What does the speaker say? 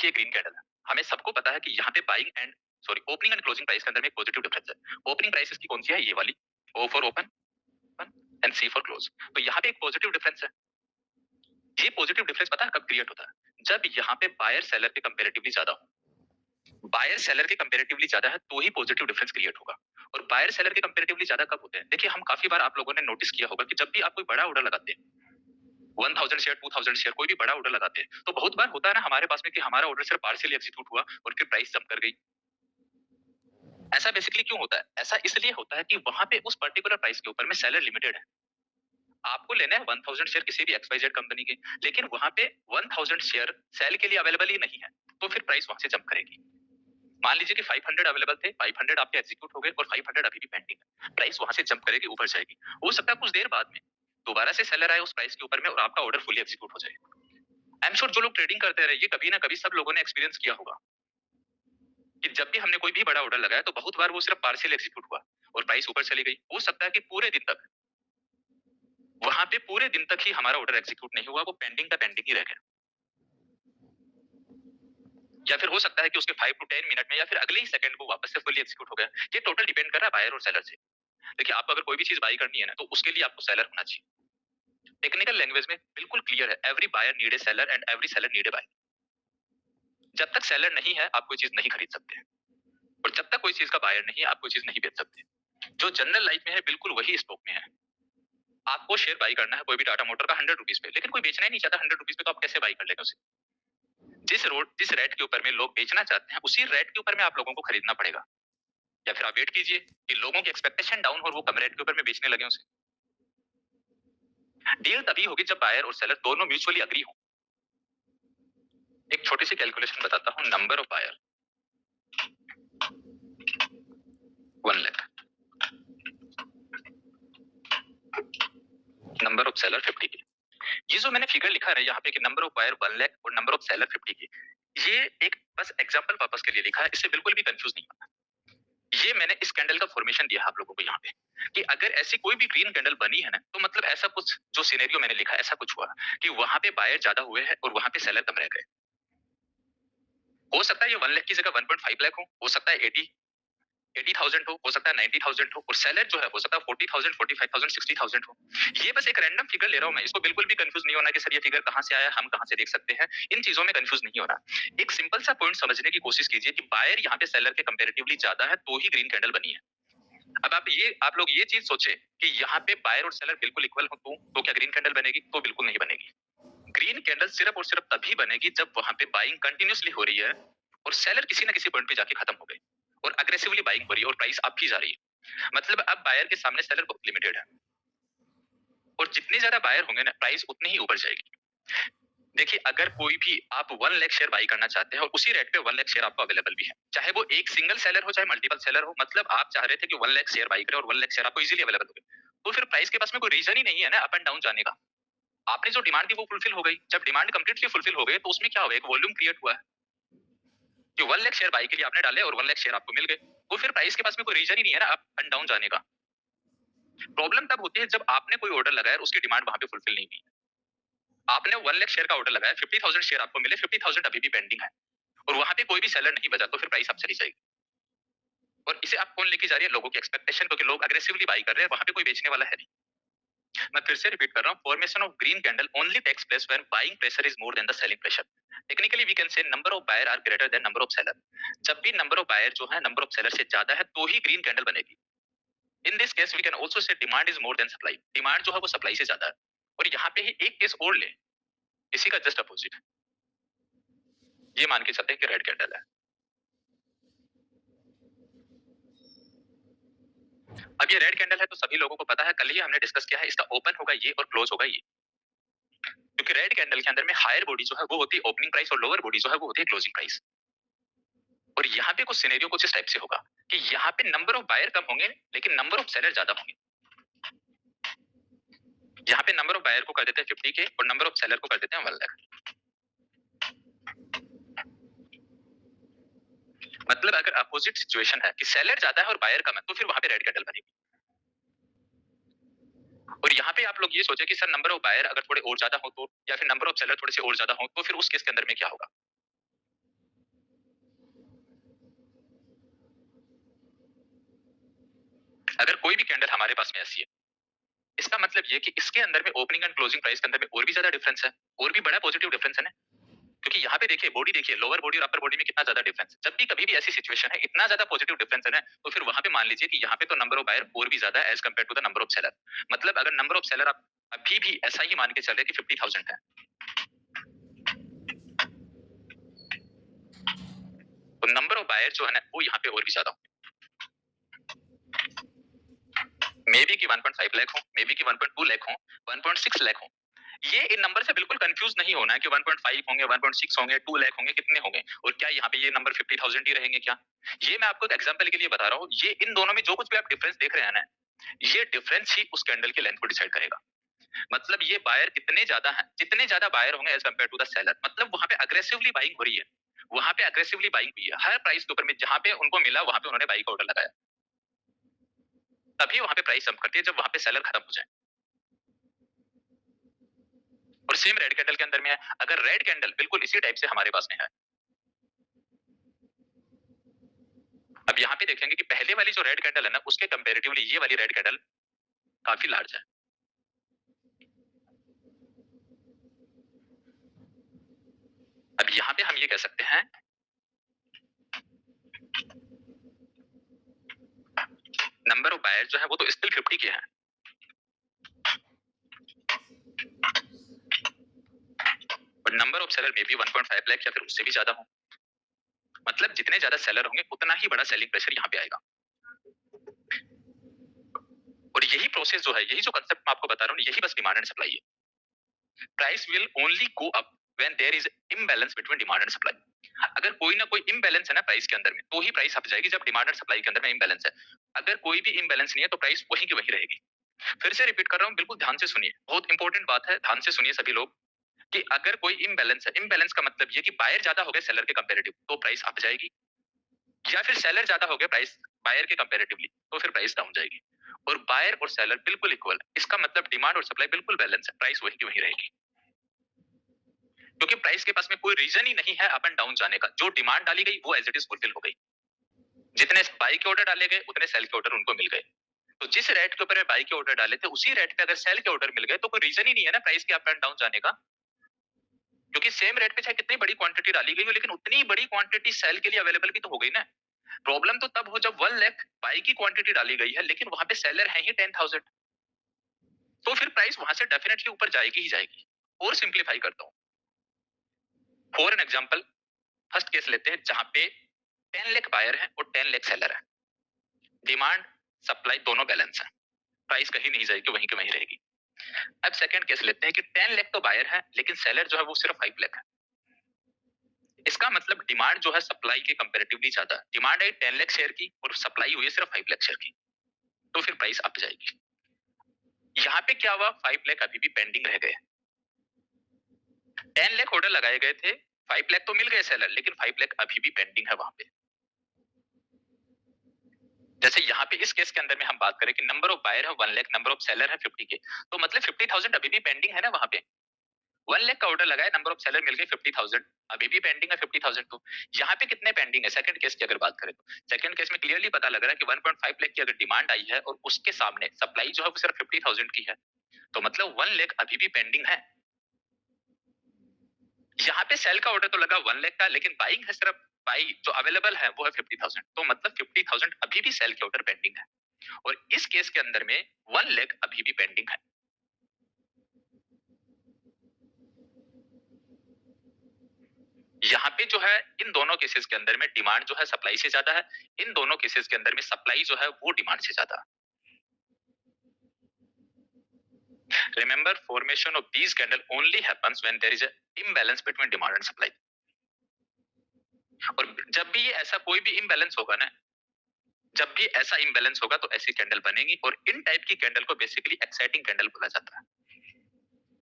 देखिए green candle है, हमें सबको पता है कि यहाँ पे buying and sorry opening and closing price के अंदर में एक पॉजिटिव डिफरेंस है। ओपनिंग प्राइस इसकी कौन सी है? ये वाली, O for open and C for close. तो यहाँ पे एक पॉजिटिव डिफरेंस है। ये पॉजिटिव डिफरेंस पता है कब क्रिएट होता है? जब यहाँ पे बायर सेलर के कंपेरेटिवली ज्यादा हो। बायर सेलर के कंपेरेटिवली ज्यादा है तो ही पॉजिटिव डिफरेंस क्रिएट होगा। और बायर सेलर के कंपेरेटिवली ज्यादा कब होते हैं? देखिए हम काफी बार आप लोगों ने नोटिस किया होगा कि जब भी आप कोई बड़ा ऑर्डर लगाते हैं, 1000 शेयर 2000 शेयर कोई भी बड़ा ऑर्डर लगाते हैं, तो बहुत बार होता है ना हमारे पास में कि हमारा ऑर्डर सिर्फ पार्शियली एग्जीक्यूट हुआ और फिर प्राइस जंप कर गई। ऐसा बेसिकली क्यों होता है? ऐसा इसलिए होता है कि वहां पे उस पर्टिकुलर प्राइस के ऊपर में सेलर लिमिटेड है। आपको लेना है 1000 शेयर किसी भी XYZ कंपनी के, लेकिन वहां पे 1000 शेयर सेल के लिए अवेलेबल ही नहीं है, तो फिर प्राइस वहां से जंप करेगी। मान लीजिए कि 500 अवेलेबल थे, 500 आपके एग्जीक्यूट हो गए और 500 अभी भी पेंडिंग है, प्राइस वहां से जंप करेगी, ऊपर जाएगी। हो सकता है कुछ देर बाद में दोबारा से सेलर आए उस प्राइस के ऊपर में और आपका ऑर्डर फुली एग्जीक्यूट हो जाए। आई एम श्योर जो लोग ट्रेडिंग करते रहे, ये कभी ना कभी सब लोगों ने एक्सपीरियंस किया होगा कि जब भी हमने कोई भी बड़ा ऑर्डर लगाया तो बहुत बार वो सिर्फ पार्शियल एग्जीक्यूट हुआ और प्राइस ऊपर चली गई। हो सकता है कि पूरे दिन तक वहां पे पूरे दिन तक ही हमारा ऑर्डर एग्जीक्यूट नहीं हुआ, वो पेंडिंग का पेंडिंग ही रह गया। या फिर हो सकता है कि उसके 5 to 10 मिनट में या फिर अगले ही सेकंड को वापस से फुली एग्जीक्यूट हो गया। ये टोटल डिपेंड कर रहा है बायर और सेलर से। देखिए आपको अगर कोई भी चीज बाई करनी है ना, तो उसके लिए आपको सेलर होना चाहिए। टेक्निकल लैंग्वेज में बिल्कुल क्लियर है, every buyer need a seller and every seller need a buyer. जब तक सेलर नहीं है आप कोई चीज नहीं खरीद सकते, और जब तक कोई चीज का बायर नहीं है आप कोई चीज नहीं बेच सकते। जो जनरल लाइफ में है बिल्कुल वही स्टॉक में है। आपको शेयर बाई करना है कोई भी टाटा मोटर का 100 रुपीज पे, लेकिन कोई बेचना ही नहीं चाहता 100 रुपीज पे, तो आप कैसे बाई कर लेंगे उसे? जिस रेट के ऊपर में लोग बेचना चाहते हैं उसी रेट के ऊपर में आप लोगों को खरीदना पड़ेगा। या फिर आप वेट कीजिए कि लोगों की एक्सपेक्टेशन डाउन हो और वो कम रेट के ऊपर में बेचने लगे उसे। डील तभी होगी जब बायर और सेलर दोनों म्यूचुअली अग्री हो। एक छोटी सी कैलकुलेशन बताता हूँ। Number of buyer 1 lakh, number of seller 50 के। ये जो मैंने फिगर लिखा है यहाँ पे कि नंबर ऑफ बायर 1 लाख और नंबर ऑफ सेलर 50 के, ये एक बस एग्जांपल पर्पस के लिए लिखा है, इससे बिल्कुल भी कंफ्यूज नहीं होना। ये मैंने इस कैंडल का फॉर्मेशन दिया है आप लोगों को यहाँ पे कि अगर ऐसी कोई भी ग्रीन कैंडल बनी है ना, तो मतलब ऐसा कुछ जो सिनेरियो मैंने लिखा ऐसा कुछ हुआ कि वहां पे बायर ज्यादा हुए हैं और वहां पे सेलर कम रह गए। हो सकता है ये 1 लाख की जगह 1.5 लाख हो सकता है 80,000 हो सकता है 90,000 हो, और सेलर जो है हो सकता है 40,000 45,000 60,000 हो। ये बस एक रैंडम फिगर ले रहा हूं मैं, इसको बिल्कुल भी कंफ्यूज नहीं होना कि सर ये फिगर कहां से आया, हम कहां से देख सकते हैं। इन चीजों में कंफ्यूज नहीं होना। एक सिंपल सा पॉइंट समझने की कोशिश कीजिए कि बायर यहाँ पे सेलर के कंपेरेटिवली ज्यादा है तो ही ग्रीन कैंडल बनी है। अब आप लोग ये चीज सोचे कि यहाँ पे बायर और सेलर बिल्कुल इक्वल हो तो क्या ग्रीन कैंडल बनेगी? तो बिल्कुल नहीं बनेगी। ग्रीन कैंडल सिर्फ और सिर्फ तभी बनेगी जब वहां पे बाइंग कंटिन्यूसली हो रही है और सेलर किसी ना किसी पॉइंट पे जाके खत्म हो गए और अग्रेसिवली बाइंग हो रही है और प्राइस अप ही जा रही है। मतलब अब बायर के सामने सेलर बहुत लिमिटेड है, और जितने ज्यादा बायर होंगे ना प्राइस उतनी ही ऊपर जाएगी। देखिए अगर कोई भी आप 1 लाख शेयर बाई करना चाहते हैं और उसी रेट पे 1 लाख शेयर आपको अवेलेबल भी है, चाहे वो एक सिंगल सेलर हो चाहे मल्टीपल सेलर हो, मतलब आप चाह रहे थे कि 1 लाख शेयर बाई करें और 1 लाख शेयर आपको इजीली अवेलेबल हो गए, तो फिर प्राइस के पास में कोई रीजन ही नहीं है ना अप एंड डाउन जाने का। आपने जो डिमांड थी वो फुलफिल हो गई। जब डिमांड कंप्लीटली फुलफिल हो गई तो उसमें क्या हुआ, एक वॉल्यूम क्रिएट हुआ है कि 1 लाख शेयर बाई के लिए आपने डाले और 1 लाख शेयर आपको मिल गए, तो फिर प्राइस के पास में कोई रीजन ही नहीं है ना अप एंड डाउन जाने का। प्रॉब्लम तब होती है जब आपने कोई ऑर्डर लगाया और उसकी डिमांड वहां पे फुलफिल नहीं हुई। आपने 1 लाख शेयर का ऑर्डर लगाया, 50,000 शेयर आपको मिले, 50,000 अभी भी पेंडिंग है और वहां पे कोई भी सेलर नहीं बचा, तो फिर प्राइस आप चली जाएगी। और इसे आप कौन लेके जा रही है? लोगों की एक्सपेक्टेशन, क्योंकि लोग अग्रेसिवली बाई कर रहे हैं, वहां पे कोई बेचने वाला है नहीं। मैं फिर से रिपीट कर रहा हूँ, formation of green candle only takes place when buying pressure is more than the selling pressure. Technically we can say number of buyer are greater than number of seller. जब भी नंबर ऑफ बायर जो है number of seller से ज्यादा है तो ही green candle बनेगी। In this case we can also say demand is more than supply. Demand जो है वो सप्लाई से ज्यादा है। और यहाँ पे ही एक केस और ले, इसी का जस्ट अपोजिट, ये मान के चलते हैं कि रेड कैंडल है। अब ये रेड कैंडल है तो सभी लोगों को पता है, कल ही हमने डिस्कस किया है, इसका ओपन होगा ये और क्लोज होगा ये। क्योंकि रेड कैंडल के अंदर में हायर बॉडी जो है वो होती है ओपनिंग प्राइस और लोअर बॉडी जो है वो होती है क्लोजिंग प्राइस। और यहाँ पे कुछ सिनेरियो कुछ इस टाइप से होगा कि यहाँ पे नंबर ऑफ बायर कम होंगे लेकिन नंबर ऑफ सेलर ज्यादा होंगे। यहाँ पे नंबर ऑफ बायर को कर देते हैं 50 के और नंबर ऑफ सेलर को कर देते हैं 1 लाख। मतलब अगर अपोजिट सिचुएशन है कि सेलर ज्यादा है और बायर कम है, तो फिर वहां पे रेड कैंडल बनेगी। और यहाँ पे आप लोग ये सोचे कि सर नंबर ऑफ बायर अगर थोड़े और ज्यादा हो तो, या फिर नंबर ऑफ सेलर थोड़े से और ज्यादा हो तो फिर उस केस के अंदर में क्या होगा? अगर कोई भी कैंडल हमारे पास में ऐसी है, इसका मतलब ये कि इसके अंदर में ओपनिंग एंड क्लोजिंग प्राइस के अंदर में और भी ज्यादा डिफरेंस है, और भी बड़ा पॉजिटिव डिफरेंस है ना। क्योंकि यहाँ पे देखिए बॉडी, देखिए लोअर बॉडी और अपर बॉडी में कितना ज्यादा डिफरेंस है। जब भी कभी भी ऐसी सिचुएशन है, इतना ज्यादा पॉजिटिव डिफरेंस है ना, तो फिर वहां पे मान लीजिए कि यहाँ पे तो नंबर ऑफ बायर और भी ज्यादा as compare to the number of seller. मतलब अगर नंबर ऑफ सेलर आप अभी भी ऐसा ही मान के चल रहे कि 50,000 है, तो नंबर ऑफ बायर जो है ना वो यहाँ पे और भी ज्यादा होंगे। मे बी कि 1.5 लाख हो, मे बी कि 1.2 लाख हो, 1.6 लाख हो। ये इन नंबर से बिल्कुल कंफ्यूज नहीं होना है कि 1.5 होंगे, 1.6 होंगे, 2 लाख होंगे, कितने होंगे, और क्या यहाँ पे ये नंबर 50,000 ही रहेंगे क्या। ये मैं आपको एक एग्जांपल के लिए बता रहा हूँ। ये इन दोनों में जो कुछ भी आप डिफरेंस देख रहे हैं ना, ये डिफरेंस ही उस कैंडल के लेंथ को डिसाइड करेगा। मतलब ये बायर कितने ज्यादा हैं, जितने ज्यादा बायर होंगे as compare to the seller, मतलब वहां पे अग्रेसिवली बाइंग हो रही है, वहां पे अग्रेसिवली बाइंग हुई है हर प्राइस के ऊपर में। जहां पे उनको मिला वहां पे उन्होंने बाई का ऑर्डर लगाया, तभी वहां पे प्राइस जंप करती है जब वहां पे सेलर खत्म हो जाए। और सेम रेड कैंडल के अंदर में है। अगर रेड कैंडल बिल्कुल इसी टाइप से हमारे पास में है, अब यहाँ पे देखेंगे कि पहले वाली जो रेड कैंडल है ना, उसके कंपेरेटिवली ये वाली रेड कैंडल काफी लार्ज है। अब यहाँ पे हम ये कह सकते हैं, नंबर ऑफ बायर जो है वो तो स्टिल 50 के हैं, but number of seller may be 1.5 lakh या फिर उससे भी ज्यादा हो। मतलब जितने ज्यादा सेलर होंगे उतना ही बड़ा सेलिंग प्रेशर यहाँ पे आएगा। और यही प्रोसेस जो है, यही जो कंसेप्ट मैं आपको बता रहा हूँ, यही बस डिमांड एंड सप्लाई है। Price will only go up when there is imbalance between demand and supply. अगर कोई ना कोई इम्बैलेंस है ना प्राइस के अंदर में, तो ही प्राइस अप जाएगी, जब डिमांड एंड सप्लाई के अंदर में इम्बैलेंस है। अगर कोई भी इम्बैलेंस नहीं है तो प्राइस वही की वही रहेगी। फिर से रिपीट कर रहा हूँ, बिल्कुल ध्यान से सुनिए, बहुत इंपॉर्टेंट बात है, ध्यान से सुनिए सभी लोग। कि अगर कोई इम्बैलेंस है, इम्बैलेंस का मतलब ये कि बायर ज्यादा हो गए सेलर के कंपेरेटिव, तो प्राइस अप जाएगी, या फिर सेलर ज्यादा हो गए प्राइस बायर के कंपेरेटिवली, तो फिर प्राइस डाउन जाएगी। और बायर और सेलर बिल्कुल इक्वल है, इसका मतलब डिमांड और सप्लाई बिल्कुल बैलेंस है, प्राइस वही की वही रहेगी। क्योंकि प्राइस के पास में कोई रीजन ही नहीं है अप एंड डाउन जाने का। जो डिमांड डाली गई वो एज इट इज फुलफिल हो गई। जितने बाई के ऑर्डर डाले गए उतने सेल के ऑर्डर उनको मिल गए। तो जिस रेट के ऊपर बाई के ऑर्डर डाले थे, उसी रेट पे अगर सेल के ऑर्डर मिल गए, तो कोई रीजन ही नहीं है ना प्राइस के अप एंड डाउन जाने का। क्योंकि सेम रेट पे चाहे कितनी बड़ी क्वांटिटी डाली गई हो, लेकिन उतनी बड़ी क्वांटिटी सेल के लिए अवेलेबल भी तो हो गई ना। प्रॉब्लम तो तब हो जब 1 लाख बाई की क्वांटिटी डाली गई है, लेकिन वहां पे सेलर है ही 10,000, तो फिर प्राइस वहां से डेफिनेटली ऊपर जाएगी ही जाएगी। और सिंप्लीफाई करता हूँ, for an example, first case लेते हैं जहां पे 10 लाख बायर है और 10 लाख सेलर है, डिमांड सप्लाई दोनों बैलेंस है, प्राइस कहीं नहीं जाएगी, वहीं की वहीं रहेगी। अब सेकंड केस लेते हैं कि 10 लाख तो बायर है, लेकिन सेलर जो है वो सिर्फ 5 लाख है। इसका मतलब डिमांड जो है सप्लाई के कंपैरेटिवली ज्यादा, डिमांड है 10 लाख शेयर की और सप्लाई हुई है सिर्फ 5 लाख शेयर की, तो फिर प्राइस अप जाएगी। यहाँ पे क्या हुआ, 5 लाख अभी भी पेंडिंग रह गए। 10 लाख ऑर्डर लगाए गए थे, 5 लाख तो मिल गए सेलर, लेकिन 5 लाख अभी भी पेंडिंग है वहां पे। जैसे यहाँ पे इस केस के अंदर में हम बात करें कि नंबर ऑफ बायर है 1 लाख, नंबर ऑफ सेलर है 50 के, तो मतलब 50,000 अभी भी पेंडिंग है ना वहां पे। 1 लाख का ऑर्डर लगाया, नंबर ऑफ सेलर मिल गए 50,000, अभी भी पेंडिंग है 50,000। तो यहाँ पे कितने पेंडिंग है सेकंड केस की अगर बात करें तो, सेकंड केस में क्लियरली पता लग रहा है कि 1.5 लाख की अगर डिमांड आई है और उसके सामने सप्लाई जो है वो सिर्फ 50,000 की है, तो मतलब 1 लाख अभी भी पेंडिंग है। यहाँ पे सेल का ऑर्डर तो लगा 1 लाख का, लेकिन बाइंग है सिर्फ, बाई जो अवेलेबल है वो है 50,000, तो मतलब 50,000 अभी भी सेल के ऑर्डर पेंडिंग है। और इस केस के अंदर में 1 लाख अभी भी पेंडिंग है। यहाँ पे जो है इन दोनों केसेस के अंदर में डिमांड जो है सप्लाई से ज्यादा है, इन दोनों केसेस के अंदर में सप्लाई जो है वो डिमांड से ज्यादा है। Remember, formation of these candle only happens when there is a imbalance between demand and supply. और जब भी ये ऐसा कोई भी imbalance होगा ना, जब भी ऐसा imbalance होगा तो ऐसी कैंडल बनेगी, और इन टाइप की कैंडल को बेसिकली एक्साइटिंग कैंडल बोला जाता है।